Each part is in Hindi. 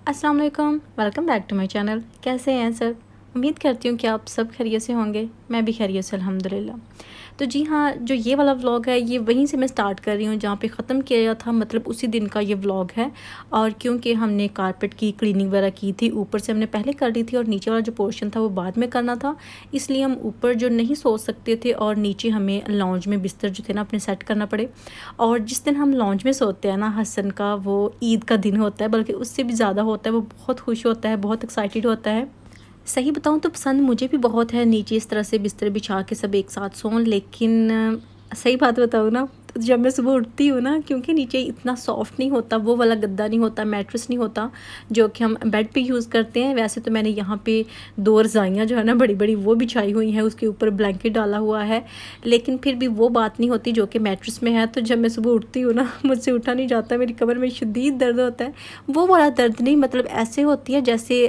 अस्सलाम वालेकुम, welcome back to my channel. कैसे हैं सब? उम्मीद करती हूँ कि आप सब खैरियत से होंगे। मैं भी खैरियत से अल्हम्दुलिल्लाह। तो जी हाँ, जो ये वाला व्लॉग है ये वहीं से मैं स्टार्ट कर रही हूँ जहाँ पे ख़त्म किया था, मतलब उसी दिन का ये व्लॉग है। और क्योंकि हमने कारपेट की क्लीनिंग वगैरह की थी, ऊपर से हमने पहले कर ली थी और नीचे वाला जो पोर्शन था वो बाद में करना था, इसलिए हम ऊपर जो नहीं सो सकते थे और नीचे हमें लॉन्ज में बिस्तर जो थे ना अपने सेट करना पड़े। और जिस दिन हम लॉन्ज में सोते हैं ना, हसन का वो ईद का दिन होता है, बल्कि उससे भी ज़्यादा होता है। वो बहुत खुश होता है, बहुत एक्साइटेड होता है। सही बताऊँ तो पसंद मुझे भी बहुत है नीचे इस तरह से बिस्तर बिछा के सब एक साथ सोऊं, लेकिन सही बात बताऊँ ना, तो जब मैं सुबह उठती हूँ ना, क्योंकि नीचे इतना सॉफ्ट नहीं होता, वो वाला गद्दा नहीं होता, मैट्रेस नहीं होता जो कि हम बेड पे यूज़ करते हैं। वैसे तो मैंने यहाँ पे 2 रज़ाइयाँ जो है ना बड़ी बड़ी वो बिछाई हुई हैं, उसके ऊपर ब्लैंकेट डाला हुआ है, लेकिन फिर भी वो बात नहीं होती जो कि मैट्रेस में है। तो जब मैं सुबह उठती हूँ ना, मुझसे उठा नहीं जाता, मेरी कमर में शदीद दर्द होता है। वो वाला दर्द नहीं, मतलब ऐसे होती है जैसे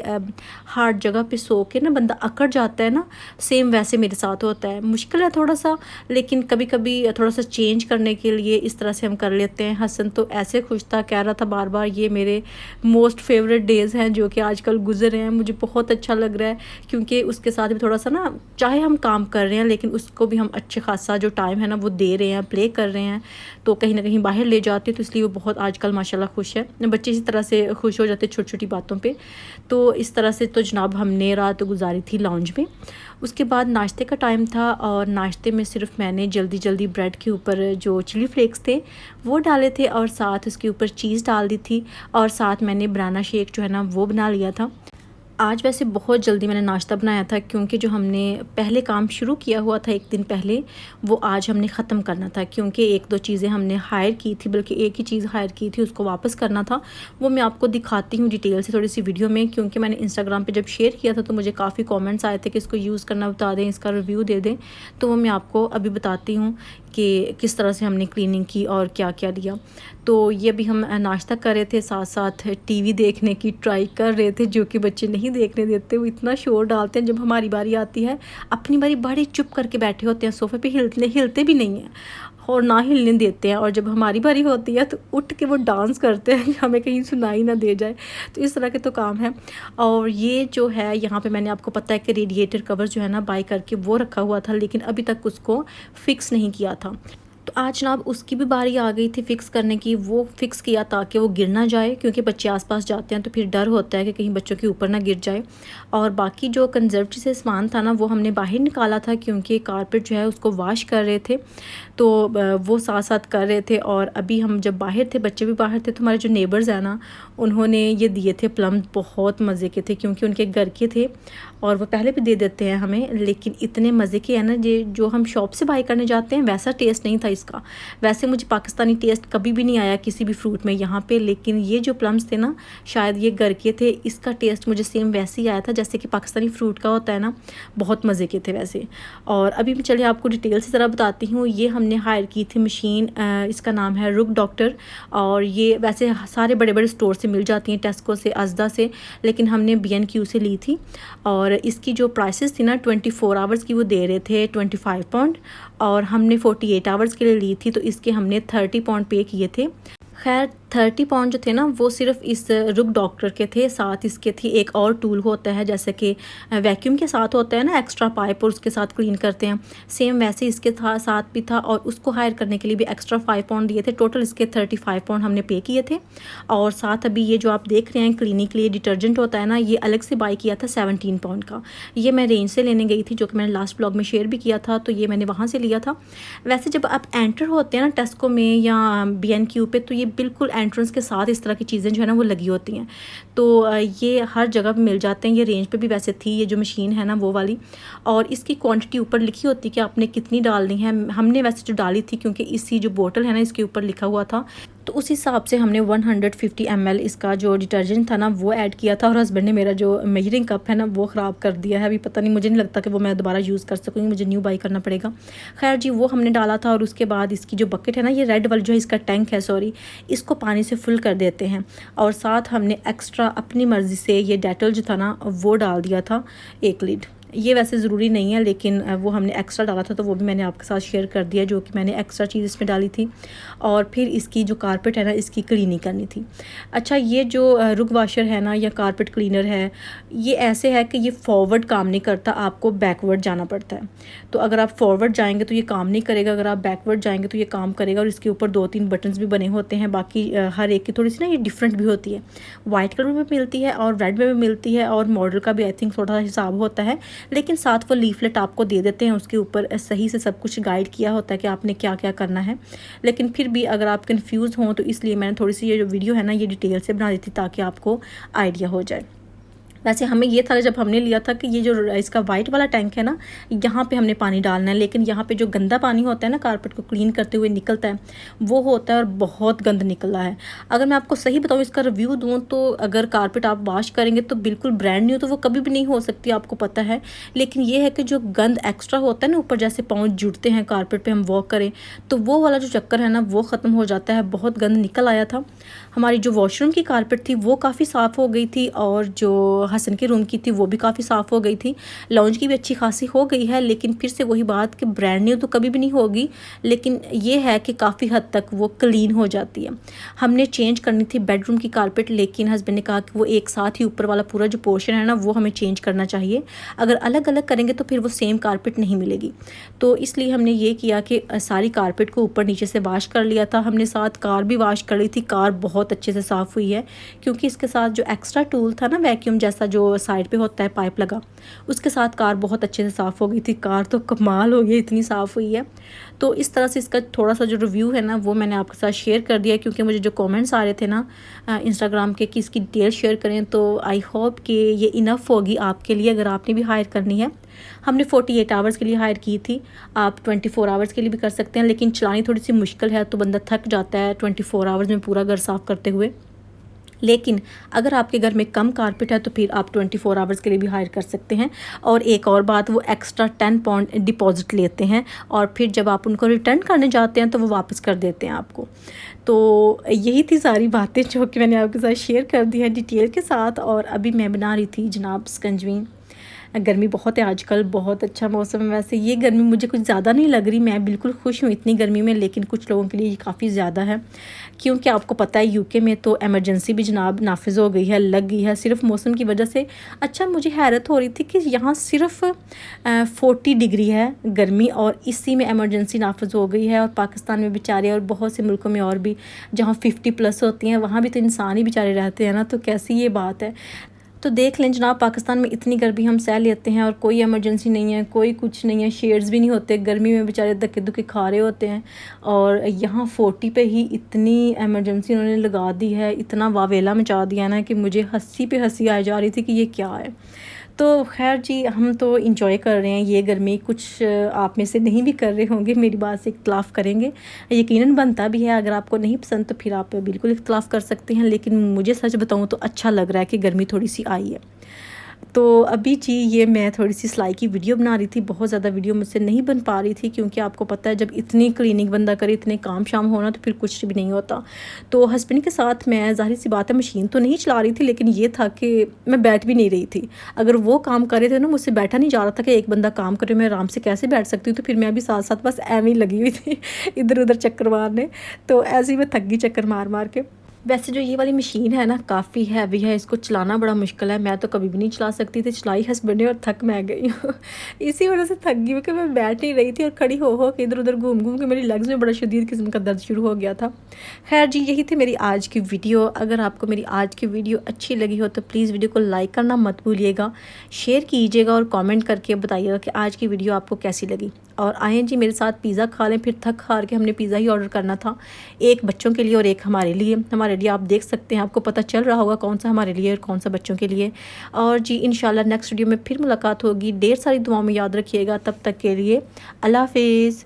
हार्ड जगह पे सो के ना बंदा अकड़ जाता है ना, सेम वैसे मेरे साथ होता है। मुश्किल है थोड़ा सा, लेकिन कभी कभी थोड़ा सा चेंज करने के लिए इस तरह से हम कर लेते हैं। हसन तो ऐसे खुश था, कह रहा था बार बार ये मेरे मोस्ट फेवरेट डेज़ हैं जो कि आजकल गुजर रहे हैं। मुझे बहुत अच्छा लग रहा है, क्योंकि उसके साथ भी थोड़ा सा ना, चाहे हम काम कर रहे हैं लेकिन उसको भी हम अच्छे खासा जो टाइम है ना वो दे रहे हैं, प्ले कर रहे हैं, तो कहीं ना कहीं बाहर ले जाते हैं। तो इसलिए वो बहुत आजकल माशाल्लाह खुश है। बच्चे इसी तरह से खुश हो जाते हैं छोटी छोटी बातों पे। तो इस तरह से तो जनाब हमने रात गुजारी थी लॉन्ज में। उसके बाद नाश्ते का टाइम था और नाश्ते में सिर्फ मैंने जल्दी जल्दी ब्रेड के ऊपर जो चिली फ्लेक्स थे वो डाले थे और साथ उसके ऊपर चीज़ डाल दी थी, और साथ मैंने बनाना शेक जो है ना वो बना लिया था। आज वैसे बहुत जल्दी मैंने नाश्ता बनाया था, क्योंकि जो हमने पहले काम शुरू किया हुआ था एक दिन पहले, वो आज हमने ख़त्म करना था। क्योंकि एक दो चीज़ें हमने हायर की थी, बल्कि एक ही चीज़ हायर की थी, उसको वापस करना था। वो मैं आपको दिखाती हूँ डिटेल से थोड़ी सी वीडियो में, क्योंकि मैंने इंस्टाग्राम पे जब शेयर किया था तो मुझे काफ़ी कमेंट्स आए थे कि इसको यूज़ करना बता दें, इसका रिव्यू दे दें। तो वो मैं आपको अभी बताती हूँ कि किस तरह से हमने क्लीनिंग की और क्या क्या लिया। तो ये भी हम नाश्ता कर रहे थे, साथ साथ टीवी देखने की ट्राई कर रहे थे, जो कि बच्चे नहीं देखने देते। वो इतना शोर डालते हैं, जब हमारी बारी आती है अपनी बारी बड़े चुप करके बैठे होते हैं सोफ़े पे, हिलते भी नहीं हैं और ना हिलने देते हैं। और जब हमारी बारी होती है तो उठ के वो डांस करते हैं कि हमें कहीं सुनाई ना दे जाए। तो इस तरह के तो काम है। और ये जो है यहाँ पे मैंने आपको पता है कि रेडिएटर कवर जो है ना बाय करके वो रखा हुआ था, लेकिन अभी तक उसको फ़िक्स नहीं किया था। तो आज जनाब उसकी भी बारी आ गई थी फ़िक्स करने की। वो फ़िक्स किया ताकि वो गिर ना जाए, क्योंकि बच्चे आसपास जाते हैं तो फिर डर होता है कि कहीं बच्चों के ऊपर ना गिर जाए। और बाकी जो कंजर्वेटिव से सामान था ना वो हमने बाहर निकाला था, क्योंकि कारपेट जो है उसको वॉश कर रहे थे, तो वो साथ साथ कर रहे थे। और अभी हम जब बाहर थे, बच्चे भी बाहर थे, तो हमारे जो नेबर्स हैं ना उन्होंने ये दिए थे प्लम, बहुत मज़े के थे, क्योंकि उनके घर के थे और वो पहले भी दे देते हैं हमें, लेकिन इतने मज़े के हैं ना, ये जो हम शॉप से बाई करने जाते हैं वैसा टेस्ट नहीं था इसका। वैसे मुझे पाकिस्तानी टेस्ट कभी भी नहीं आया किसी भी फ्रूट में यहाँ पे, लेकिन ये जो प्लम्स थे ना, शायद ये घर के थे, इसका टेस्ट मुझे सेम वैसे ही आया था जैसे कि पाकिस्तानी फ्रूट का होता है ना, बहुत मज़े के थे वैसे। और अभी मैं चलिए आपको डिटेल से ज़रा बताती हूँ। ये हमने हायर की थी मशीन, इसका नाम है रुक डॉक्टर, और ये वैसे सारे बड़े बड़े स्टोर से मिल जाती हैं, टेस्को से, अज़दा से, लेकिन हमने B&Q से ली थी। और इसकी जो प्राइसेस थी ना 24 आवर्स की, वो दे रहे थे 25 पाउंड, और हमने 48 आवर्स के लिए ली थी, तो इसके हमने 30 पाउंड पे किए थे। खैर 30 पाउंड जो थे ना वो सिर्फ इस रुक डॉक्टर के थे। साथ इसके थी एक और टूल होता है, जैसे कि वैक्यूम के साथ होता है ना एक्स्ट्रा पाइप, और उसके साथ क्लीन करते हैं, सेम वैसे इसके साथ भी था। और उसको हायर करने के लिए भी एक्स्ट्रा 5 पाउंड दिए थे। टोटल इसके 35 पाउंड हमने पे किए थे। और साथ अभी ये जो आप देख रहे हैं क्लीनिक के लिए डिटर्जेंट होता है ना, ये अलग से बाई किया था 17 पाउंड का। ये मैं रेंज से लेने गई थी, जो कि मैंने लास्ट ब्लॉग में शेयर भी किया था, तो ये मैंने वहाँ से लिया था। वैसे जब आप एंटर होते हैं ना टेस्को में या B&Q पे, तो ये बिल्कुल एंट्रेंस के साथ इस तरह की चीज़ें जो है ना वो लगी होती हैं, तो ये हर जगह पे मिल जाते हैं। ये रेंज पे भी वैसे थी ये जो मशीन है ना वो वाली, और इसकी क्वांटिटी ऊपर लिखी होती है कि आपने कितनी डालनी है। हमने वैसे जो डाली थी, क्योंकि इसी जो बोतल है ना इसके ऊपर लिखा हुआ था, तो उस हिसाब से हमने 150 ml इसका जो डिटर्जेंट था ना वो ऐड किया था। और हस्बैंड ने मेरा जो मेजरिंग कप है ना वो ख़राब कर दिया है। अभी पता नहीं, मुझे नहीं लगता कि वो मैं दोबारा यूज़ कर सकूँगी, मुझे न्यू बाई करना पड़ेगा। खैर जी, वो हमने डाला था। और उसके बाद इसकी जो बकेट है ना, ये रेड वाली जो है इसका टैंक है, सॉरी, इसको पानी से फुल कर देते हैं। और साथ हमने एक्स्ट्रा अपनी मर्ज़ी से ये डेटल जो था ना वो डाल दिया था 1 लीड। ये वैसे ज़रूरी नहीं है, लेकिन वो हमने एक्स्ट्रा डाला था तो वो भी मैंने आपके साथ शेयर कर दिया, जो कि मैंने एक्स्ट्रा चीज़ इसमें डाली थी। और फिर इसकी जो कारपेट है ना, इसकी क्लीनिंग करनी थी। अच्छा, ये जो रुग वाशर है ना या कारपेट क्लीनर है, ये ऐसे है कि ये फॉरवर्ड काम नहीं करता, आपको बैकवर्ड जाना पड़ता है। तो अगर आप फॉरवर्ड जाएंगे तो ये काम नहीं करेगा, अगर आप बैकवर्ड जाएंगे तो ये काम करेगा। और इसके ऊपर 2-3 बटन्स भी बने होते हैं। बाकी हर एक की थोड़ी सी ना ये डिफरेंट भी होती है, वाइट कलर में मिलती है और रेड में भी मिलती है, और मॉडल का भी आई थिंक थोड़ा सा हिसाब होता है। लेकिन साथ वो लीफलेट आपको दे देते हैं, उसके ऊपर सही से सब कुछ गाइड किया होता है कि आपने क्या क्या करना है। लेकिन फिर भी अगर आप कंफ्यूज हों तो इसलिए मैंने थोड़ी सी ये जो वीडियो है ना, ये डिटेल से बना दी थी ताकि आपको आइडिया हो जाए। वैसे हमें ये था जब हमने लिया था कि ये जो इसका वाइट वाला टैंक है ना, यहाँ पे हमने पानी डालना है, लेकिन यहाँ पे जो गंदा पानी होता है ना, कारपेट को क्लीन करते हुए निकलता है, वो होता है और बहुत गंद निकल रहा है। अगर मैं आपको सही बताऊँ, इसका रिव्यू दूँ तो अगर कारपेट आप वॉश करेंगे तो बिल्कुल ब्रांड न्यू तो वो कभी भी नहीं हो सकती, आपको पता है। लेकिन ये है कि जो गंद एक्स्ट्रा होता है ना, ऊपर जैसे पाँव जुड़ते हैं कारपेट पर हम वॉक करें, तो वो वाला जो चक्कर है ना, वो ख़त्म हो जाता है। बहुत गंद निकल आया था। हमारी जो वॉशरूम की कारपेट थी वो काफ़ी साफ़ हो गई थी, और जो हसन के रूम की थी वो भी काफ़ी साफ़ हो गई थी। लाउंज की भी अच्छी खासी हो गई है, लेकिन फिर से वही बात कि ब्रांड न्यू तो कभी भी नहीं होगी, लेकिन ये है कि काफ़ी हद तक वो क्लीन हो जाती है। हमने चेंज करनी थी बेडरूम की कारपेट, लेकिन हस्बैंड ने कहा कि वो एक साथ ही ऊपर वाला पूरा जो पोर्शन है ना, वो हमें चेंज करना चाहिए। अगर अलग अलग करेंगे तो फिर वो सेम कारपेट नहीं मिलेगी। तो इसलिए हमने ये किया कि सारी कारपेट को ऊपर नीचे से वॉश कर लिया था हमने। साथ कार भी वॉश कर ली थी। कार बहुत अच्छे से साफ़ हुई है, क्योंकि इसके साथ जो एक्स्ट्रा टूल था ना, वैक्यूम जैसा जो साइड पे होता है पाइप लगा, उसके साथ कार बहुत अच्छे से साफ़ हो गई थी। कार तो कमाल हो गई, इतनी साफ़ हुई है। तो इस तरह से इसका थोड़ा सा जो रिव्यू है ना, वो मैंने आपके साथ शेयर कर दिया, क्योंकि मुझे जो कमेंट्स आ रहे थे ना इंस्टाग्राम के कि इसकी डिटेल शेयर करें, तो आई होप कि ये इनफ होगी आपके लिए अगर आपने भी हायर करनी है। हमने 48 आवर्स के लिए हायर की थी, आप 24 आवर्स के लिए भी कर सकते हैं, लेकिन चलानी थोड़ी सी मुश्किल है, तो बंदा थक जाता है 24 आवर्स में पूरा घर साफ़ करते हुए। लेकिन अगर आपके घर में कम कारपेट है तो फिर आप 24 आवर्स के लिए भी हायर कर सकते हैं। और एक और बात, वो एक्स्ट्रा 10 पाउंड डिपॉजिट लेते हैं, और फिर जब आप उनको रिटर्न करने जाते हैं तो वो वापस कर देते हैं आपको। तो यही थी सारी बातें जो कि मैंने आपके साथ शेयर कर दी है डिटेल के साथ। और अभी मैं बना रही थी जनाब स्कंजवी। गर्मी बहुत है आजकल, बहुत अच्छा मौसम है। वैसे ये गर्मी मुझे कुछ ज़्यादा नहीं लग रही, मैं बिल्कुल खुश हूँ इतनी गर्मी में, लेकिन कुछ लोगों के लिए ये काफ़ी ज़्यादा है, क्योंकि आपको पता है यूके में तो एमरजेंसी भी जनाब नाफिज हो गई है, लग गई है, सिर्फ मौसम की वजह से। अच्छा, मुझे हैरत हो रही थी कि यहाँ सिर्फ 40 डिग्री है गर्मी, और इसी में एमरजेंसी नाफिज हो गई है। और पाकिस्तान में बेचारे, और बहुत से मुल्कों में और भी जहाँ 50+ होती हैं, वहाँ भी तो इंसान ही बेचारे रहते हैं ना, तो कैसी ये बात है। तो देख लें जनाब, पाकिस्तान में इतनी गर्मी हम सह लेते हैं और कोई इमरजेंसी नहीं है, कोई कुछ नहीं है, शेड्स भी नहीं होते, गर्मी में बेचारे धक्के धुक्के खा रहे होते हैं। और यहाँ 40 पे ही इतनी इमरजेंसी उन्होंने लगा दी है, इतना वावेला मचा दिया ना कि मुझे हंसी पे हंसी आ जा रही थी कि ये क्या है। तो खैर जी, हम तो इंजॉय कर रहे हैं ये गर्मी। कुछ आप में से नहीं भी कर रहे होंगे, मेरी बात से इख्तलाफ़ करेंगे, यकीनन बनता भी है। अगर आपको नहीं पसंद तो फिर आप बिल्कुल इख्तलाफ़ कर सकते हैं, लेकिन मुझे सच बताऊं तो अच्छा लग रहा है कि गर्मी थोड़ी सी आई है। तो अभी जी ये मैं थोड़ी सी सिलाई की वीडियो बना रही थी। बहुत ज़्यादा वीडियो मुझसे नहीं बन पा रही थी, क्योंकि आपको पता है जब इतनी क्लीनिंग बंदा करे, इतने काम शाम होना, तो फिर कुछ भी नहीं होता। तो हस्बैंड के साथ मैं, ज़ाहिर सी बात है, मशीन तो नहीं चला रही थी, लेकिन ये था कि मैं बैठ भी नहीं रही थी। अगर वो काम कर रहे थे ना, मुझसे बैठा नहीं जा रहा था कि एक बंदा काम करे, मैं आराम से कैसे बैठ सकती हूँ। तो फिर मैं भी साथ साथ बस एवं ही लगी हुई थी इधर उधर चक्कर मारने। तो ऐसे ही मैं थक गई चक्कर मार मार के। वैसे जो ये वाली मशीन है ना, काफ़ी हैवी है, इसको चलाना बड़ा मुश्किल है। मैं तो कभी भी नहीं चला सकती थी, चलाई हस्बैंड ने और थक मैं गई हूँ इसी वजह से थक गई हूँ कि मैं बैठ नहीं रही थी, और खड़ी हो के इधर उधर घूम घूम के मेरी लेग्स में बड़ा शदीद किस्म का दर्द शुरू हो गया था। खैर जी, यही थी मेरी आज की वीडियो। अगर आपको मेरी आज की वीडियो अच्छी लगी हो तो प्लीज़ वीडियो को लाइक करना मत भूलिएगा, शेयर कीजिएगा और कॉमेंट करके बताइएगा कि आज की वीडियो आपको कैसी लगी। और आएँ जी मेरे साथ पिज़्ज़ा खा लें। फिर थक हार के हमने पिज़्ज़ा ही ऑर्डर करना था, एक बच्चों के लिए और एक हमारे लिए। हमारे लिए आप देख सकते हैं, आपको पता चल रहा होगा कौन सा हमारे लिए और कौन सा बच्चों के लिए। और जी इंशाल्लाह नेक्स्ट वीडियो में फिर मुलाकात होगी। ढेर सारी दुआओं में याद रखिएगा। तब तक के लिए अल्लाह हाफिज़।